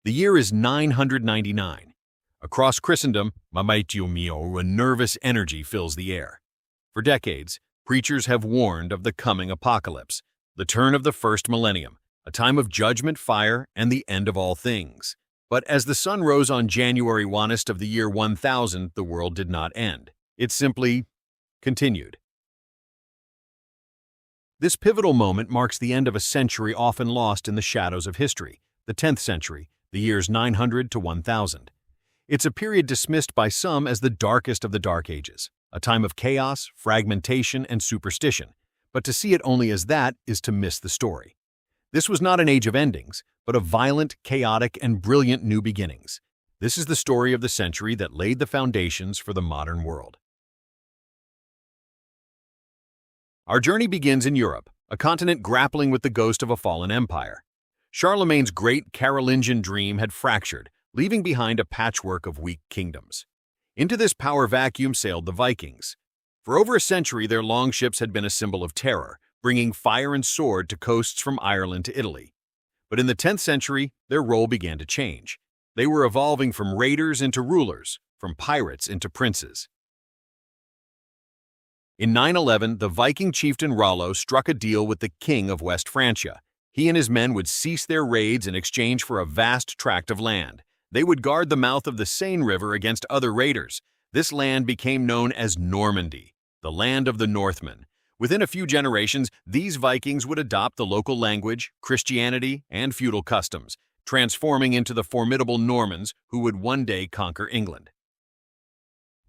The year is 999. Across Christendom, Mamaitio mio, a nervous energy fills the air. For decades, preachers have warned of the coming apocalypse, the turn of the first millennium, a time of judgment, fire, and the end of all things. But as the sun rose on January 1st of the year 1000, the world did not end. It simply continued. This pivotal moment marks the end of a century often lost in the shadows of history, the 10th century, the years 900 to 1000. It's a period dismissed by some as the darkest of the Dark Ages, a time of chaos, fragmentation, and superstition. But to see it only as that is to miss the story. This was not an age of endings, but of violent, chaotic, and brilliant new beginnings. This is the story of the century that laid the foundations for the modern world. Our journey begins in Europe, a continent grappling with the ghost of a fallen empire. Charlemagne's great Carolingian dream had fractured, leaving behind a patchwork of weak kingdoms. Into this power vacuum sailed the Vikings. For over a century, their longships had been a symbol of terror, bringing fire and sword to coasts from Ireland to Italy. But in the 10th century, their role began to change. They were evolving from raiders into rulers, from pirates into princes. In 911, the Viking chieftain Rollo struck a deal with the king of West Francia. He and his men would cease their raids in exchange for a vast tract of land. They would guard the mouth of the Seine River against other raiders. This land became known as Normandy, the land of the Northmen. Within a few generations, these Vikings would adopt the local language, Christianity, and feudal customs, transforming into the formidable Normans who would one day conquer England.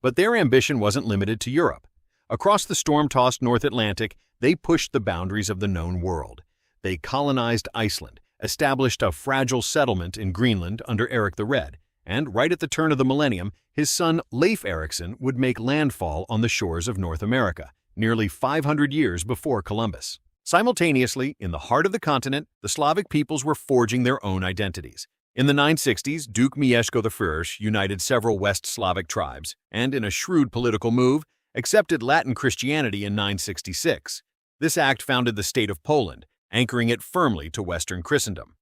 But their ambition wasn't limited to Europe. Across the storm-tossed North Atlantic, they pushed the boundaries of the known world. They colonized Iceland, established a fragile settlement in Greenland under Eric the Red, and right at the turn of the millennium, his son Leif Erikson would make landfall on the shores of North America, nearly 500 years before Columbus. Simultaneously, in the heart of the continent, the Slavic peoples were forging their own identities. In the 960s, Duke Mieszko I united several West Slavic tribes, and in a shrewd political move, accepted Latin Christianity in 966. This act founded the state of Poland, anchoring it firmly to Western Christendom.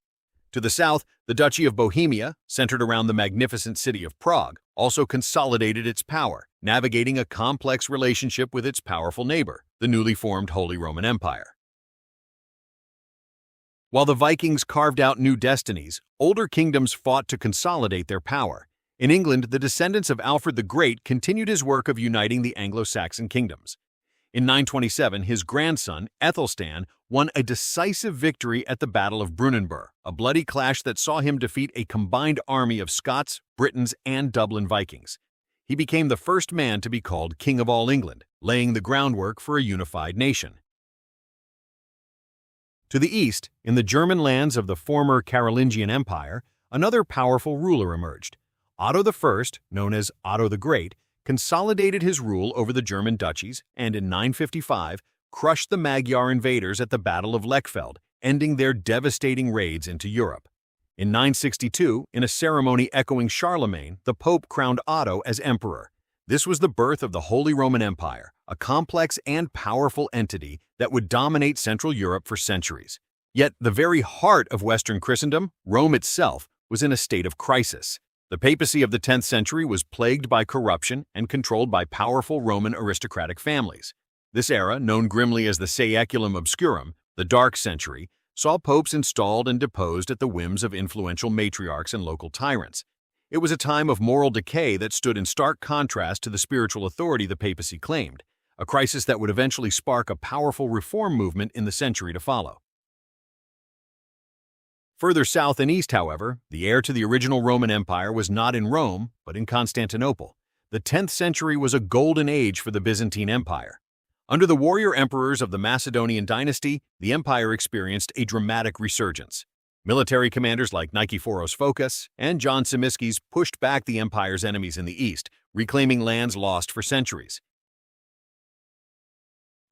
To the south, the Duchy of Bohemia, centered around the magnificent city of Prague, also consolidated its power, navigating a complex relationship with its powerful neighbor, the newly formed Holy Roman Empire. While the Vikings carved out new destinies, older kingdoms fought to consolidate their power. In England, the descendants of Alfred the Great continued his work of uniting the Anglo-Saxon kingdoms. In 927, his grandson, Aethelstan, won a decisive victory at the Battle of Brunanburh, a bloody clash that saw him defeat a combined army of Scots, Britons, and Dublin Vikings. He became the first man to be called King of all England, laying the groundwork for a unified nation. To the east, in the German lands of the former Carolingian Empire, another powerful ruler emerged. Otto I, known as Otto the Great, consolidated his rule over the German duchies and in 955 crushed the Magyar invaders at the Battle of Lechfeld, ending their devastating raids into Europe. In 962, in a ceremony echoing Charlemagne, the Pope crowned Otto as emperor. This was the birth of the Holy Roman Empire, a complex and powerful entity that would dominate Central Europe for centuries. Yet the very heart of Western Christendom, Rome itself, was in a state of crisis. The papacy of the 10th century was plagued by corruption and controlled by powerful Roman aristocratic families. This era, known grimly as the Saeculum Obscurum, the Dark Century, saw popes installed and deposed at the whims of influential matriarchs and local tyrants. It was a time of moral decay that stood in stark contrast to the spiritual authority the papacy claimed, a crisis that would eventually spark a powerful reform movement in the century to follow. Further south and east, however, the heir to the original Roman Empire was not in Rome, but in Constantinople. The 10th century was a golden age for the Byzantine Empire. Under the warrior emperors of the Macedonian dynasty, the empire experienced a dramatic resurgence. Military commanders like Nikephoros Phocas and John Tzimiskes pushed back the empire's enemies in the east, reclaiming lands lost for centuries.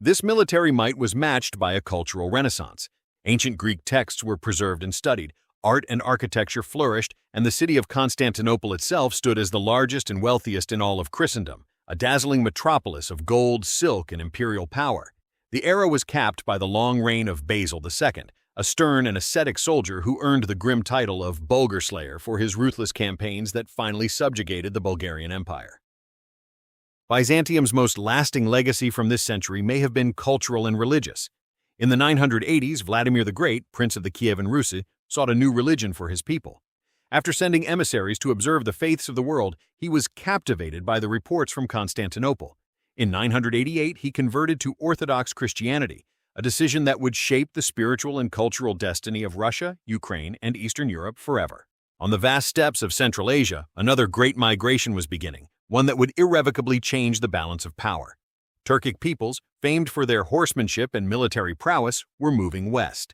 This military might was matched by a cultural renaissance. Ancient Greek texts were preserved and studied, art and architecture flourished, and the city of Constantinople itself stood as the largest and wealthiest in all of Christendom, a dazzling metropolis of gold, silk, and imperial power. The era was capped by the long reign of Basil II, a stern and ascetic soldier who earned the grim title of Bulgar Slayer for his ruthless campaigns that finally subjugated the Bulgarian Empire. Byzantium's most lasting legacy from this century may have been cultural and religious. In the 980s, Vladimir the Great, Prince of the Kievan Rus', sought a new religion for his people. After sending emissaries to observe the faiths of the world, he was captivated by the reports from Constantinople. In 988, he converted to Orthodox Christianity, a decision that would shape the spiritual and cultural destiny of Russia, Ukraine, and Eastern Europe forever. On the vast steppes of Central Asia, another great migration was beginning, one that would irrevocably change the balance of power. Turkic peoples, famed for their horsemanship and military prowess, were moving west.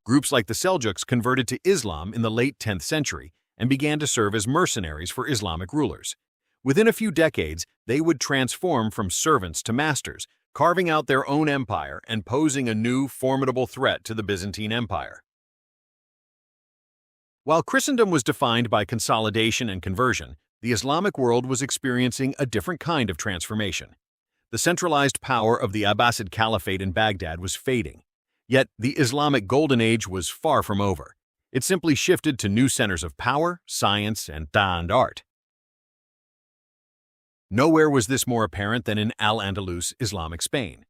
Groups like the Seljuks converted to Islam in the late 10th century and began to serve as mercenaries for Islamic rulers. Within a few decades, they would transform from servants to masters, carving out their own empire and posing a new, formidable threat to the Byzantine Empire. While Christendom was defined by consolidation and conversion, the Islamic world was experiencing a different kind of transformation. The centralized power of the Abbasid Caliphate in Baghdad was fading. Yet, the Islamic Golden Age was far from over. It simply shifted to new centers of power, science, and art. Nowhere was this more apparent than in Al-Andalus, Islamic Spain.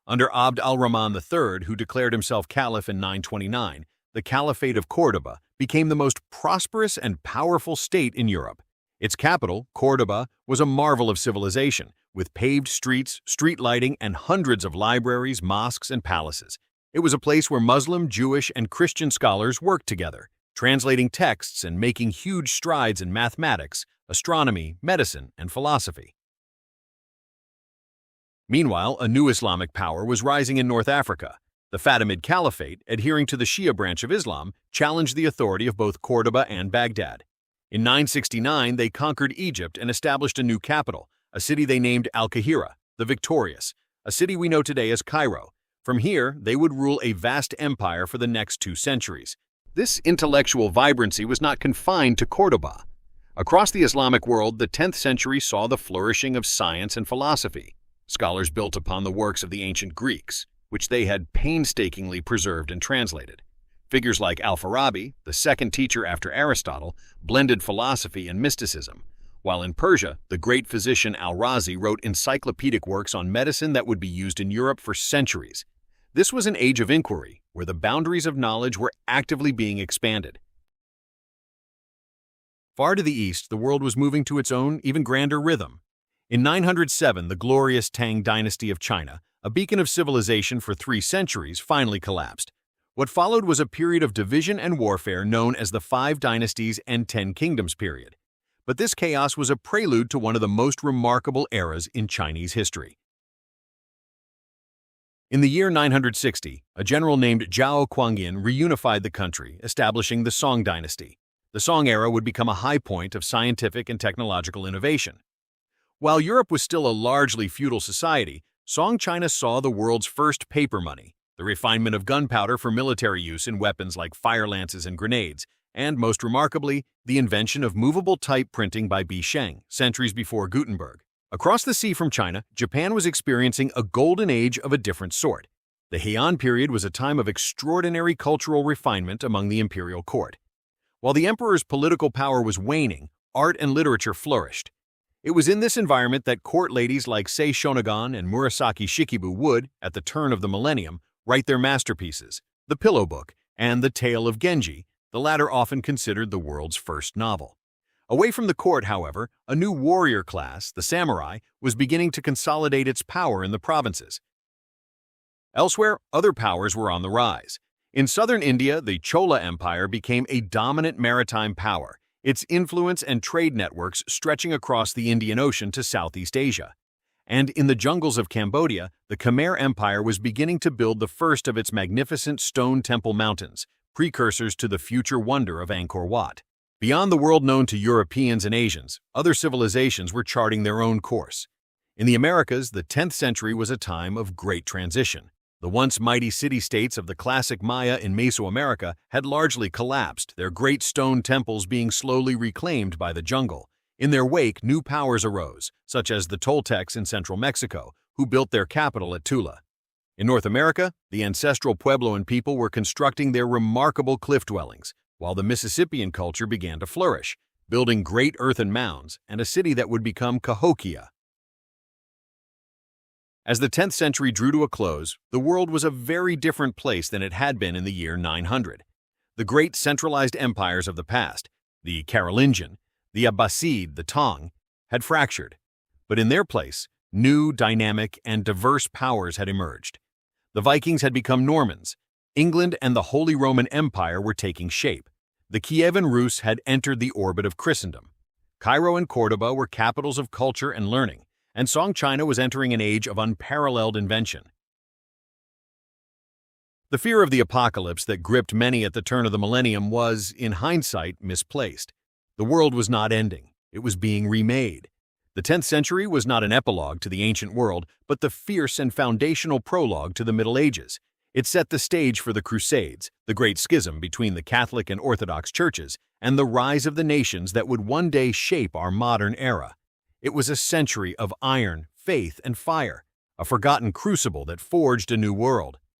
Under Abd al-Rahman III, who declared himself caliph in 929, the Caliphate of Córdoba became the most prosperous and powerful state in Europe. Its capital, Córdoba, was a marvel of civilization, with paved streets, street lighting, and hundreds of libraries, mosques, and palaces. It was a place where Muslim, Jewish, and Christian scholars worked together, translating texts and making huge strides in mathematics, astronomy, medicine, and philosophy. Meanwhile, a new Islamic power was rising in North Africa. The Fatimid Caliphate, adhering to the Shia branch of Islam, challenged the authority of both Córdoba and Baghdad. In 969, they conquered Egypt and established a new capital, a city they named Al-Qahira, the Victorious, a city we know today as Cairo. From here, they would rule a vast empire for the next 2 centuries. This intellectual vibrancy was not confined to Córdoba. Across the Islamic world, the 10th century saw the flourishing of science and philosophy. Scholars built upon the works of the ancient Greeks, which they had painstakingly preserved and translated. Figures like Al-Farabi, the second teacher after Aristotle, blended philosophy and mysticism, while in Persia, the great physician Al-Razi wrote encyclopedic works on medicine that would be used in Europe for centuries. This was an age of inquiry, where the boundaries of knowledge were actively being expanded. Far to the east, the world was moving to its own, even grander rhythm. In 907, the glorious Tang dynasty of China, a beacon of civilization for 3 centuries, finally collapsed. What followed was a period of division and warfare known as the 5 Dynasties and 10 Kingdoms period. But this chaos was a prelude to one of the most remarkable eras in Chinese history. In the year 960, a general named Zhao Kuangyin reunified the country, establishing the Song dynasty. The Song era would become a high point of scientific and technological innovation. While Europe was still a largely feudal society, Song China saw the world's first paper money, the refinement of gunpowder for military use in weapons like fire lances and grenades, and, most remarkably, the invention of movable type printing by Bi Sheng, centuries before Gutenberg. Across the sea from China, Japan was experiencing a golden age of a different sort. The Heian period was a time of extraordinary cultural refinement among the imperial court. While the emperor's political power was waning, art and literature flourished. It was in this environment that court ladies like Sei Shonagon and Murasaki Shikibu would, at the turn of the millennium, write their masterpieces, The Pillow Book and The Tale of Genji, the latter often considered the world's first novel. Away from the court, however, a new warrior class, the samurai, was beginning to consolidate its power in the provinces. Elsewhere, other powers were on the rise. In southern India, the Chola Empire became a dominant maritime power, its influence and trade networks stretching across the Indian Ocean to Southeast Asia. And in the jungles of Cambodia, the Khmer Empire was beginning to build the first of its magnificent stone temple mountains, precursors to the future wonder of Angkor Wat. Beyond the world known to Europeans and Asians, other civilizations were charting their own course. In the Americas, the 10th century was a time of great transition. The once mighty city-states of the classic Maya in Mesoamerica had largely collapsed, their great stone temples being slowly reclaimed by the jungle. In their wake, new powers arose, such as the Toltecs in central Mexico, who built their capital at Tula. In North America, the ancestral Puebloan people were constructing their remarkable cliff dwellings, while the Mississippian culture began to flourish, building great earthen mounds and a city that would become Cahokia. As the 10th century drew to a close, the world was a very different place than it had been in the year 900. The great centralized empires of the past, the Carolingian, the Abbasid, the Tang, had fractured. But in their place, new, dynamic, and diverse powers had emerged. The Vikings had become Normans. England and the Holy Roman Empire were taking shape. The Kievan Rus had entered the orbit of Christendom. Cairo and Cordoba were capitals of culture and learning, and Song China was entering an age of unparalleled invention. The fear of the apocalypse that gripped many at the turn of the millennium was, in hindsight, misplaced. The world was not ending. It was being remade. The 10th century was not an epilogue to the ancient world, but the fierce and foundational prologue to the Middle Ages. It set the stage for the Crusades, the great schism between the Catholic and Orthodox churches, and the rise of the nations that would one day shape our modern era. It was a century of iron, faith, and fire, a forgotten crucible that forged a new world.